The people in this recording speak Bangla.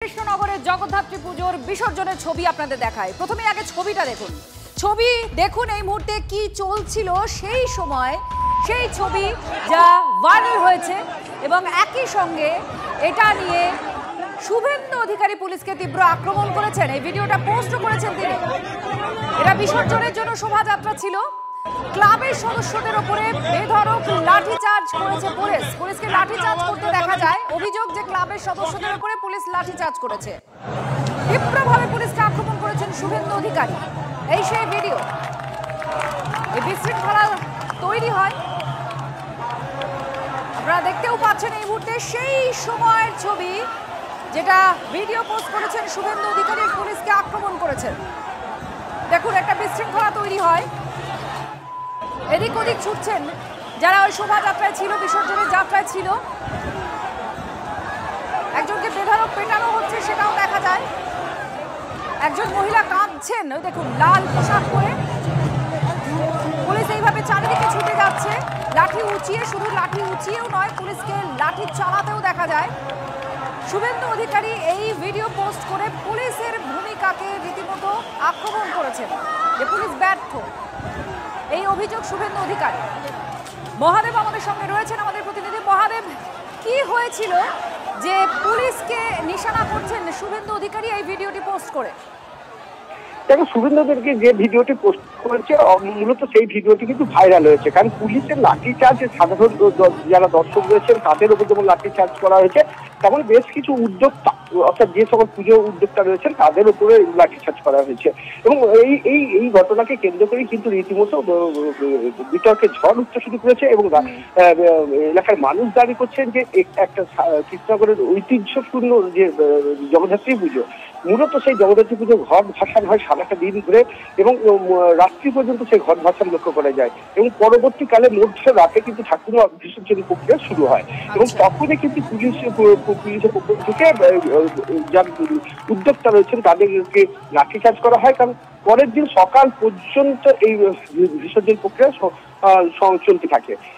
কৃষ্ণনগরের জগদ্ধাত্রী পুজোর বিসর্জনের ছবি আপনাদের দেখায়। প্রথমে আগে ছবিটা দেখুন। ছবি দেখুন এই মুহূর্তে কি চলছিল সেই সময়, সেই ছবি যা ভাইরাল হয়েছে এবং একই সঙ্গে এটা নিয়ে শুভেন্দু অধিকারী পুলিশকে তীব্র আক্রমণ করেছেন। এই ভিডিওটা পোস্ট করেছেন তিনি। এটা বিসর্জনের জন্য শোভাযাত্রা ছিল। ক্লাবের সদস্যদের উপরে বেধড়ক লাঠিচার্জ করেছে পুলিশ। পুলিশকে লাঠিচার্জ করতে দেখা যায়। অভিযোগ যে ক্লাবের সদস্যদের উপরে পুলিশ লাঠিচার্জ করেছে। তীব্রভাবে পুলিশকে আক্রমণ করেছেন শুভেন্দু অধিকারী। এই সেই ভিডিও। এই বিশৃঙ্খলা তৈরি হয়, আপনারা দেখতেও পাচ্ছেন এই মুহূর্তে সেই সময়ের ছবি যেটা ভিডিও পোস্ট করেছেন শুভেন্দু অধিকারী পুলিশকে আক্রমণ করেছেন। দেখুন একটা বিশৃঙ্খলা তৈরি হয়, এদিক ওদিক ছুটছেন যারা ওই শোভাযাত্রায় ছিল, বিসর্জনের যাত্রায় ছিল। একজনকে বেধড়ক পেটানো হচ্ছে সেটাও দেখা যায়। একজন মহিলা কাঁদছেন, ওই দেখুন লাল পোশাক পরে। পুলিশ এইভাবে চারিদিকে ছুটে যাচ্ছে লাঠি উঁচিয়ে, শুধু লাঠি উঁচিয়েও নয়, পুলিশকে লাঠি চালাতেও দেখা যায়। শুভেন্দু অধিকারী এই ভিডিও পোস্ট করে পুলিশের ভূমিকাকে রীতিমতো আক্রমণ করেছেন যে পুলিশ ব্যর্থ, এই অভিযোগ শুভেন্দু অধিকারী। মহাদেব আমাদের সঙ্গে রয়েছেন, আমাদের প্রতিনিধি। মহাদেব, কি হয়েছিল যে পুলিশকে নিশানা করছেন শুভেন্দু অধিকারী এই ভিডিওটি পোস্ট করে? দেখো, শুভেন্দুদেরকে যে ভিডিওটি পোস্ট করেছে মূলত সেই ভিডিওটি কিন্তু ভাইরাল হয়েছে, কারণ পুলিশের লাঠিচার্জ সাধারণ যারা দর্শক রয়েছেন তাদের উপর যেমন লাঠিচার্জ করা হয়েছে, তেমন বেশ কিছু উদ্যোক্তা অর্থাৎ যে সকল পুজো উদ্যোক্তা রয়েছেন তাদের উপরে লাঠিচার্জ করা হয়েছে। এবং এই ঘটনাকে কেন্দ্র করে কিন্তু রীতিমতো বিতর্কের ঝড় উঠতে শুরু করেছে এবং এলাকার মানুষ দাবি করছেন যে একটা কৃষ্ণনগরের ঐতিহ্যপূর্ণ যে জগদ্ধাত্রী পুজো, মূলত সেই জগদ্ধাত্রী পুজো ঘট ভাসান হয় সারাটা দিন ধরে এবং রাত্রি পর্যন্ত সেই ঘট ভাসান লক্ষ্য করা যায় এবং পরবর্তীকালে মধ্যে রাতে কিন্তু ঠাকুর বিসর্জন প্রক্রিয়া শুরু হয় এবং তখনই কিন্তু পুলিশের পক্ষ থেকে যারা উদ্যোক্তা রয়েছেন তাদেরকে লাঠিচার্জ করা হয়, কারণ পরের দিন সকাল পর্যন্ত এই বিসর্জন প্রক্রিয়া চলতে থাকে।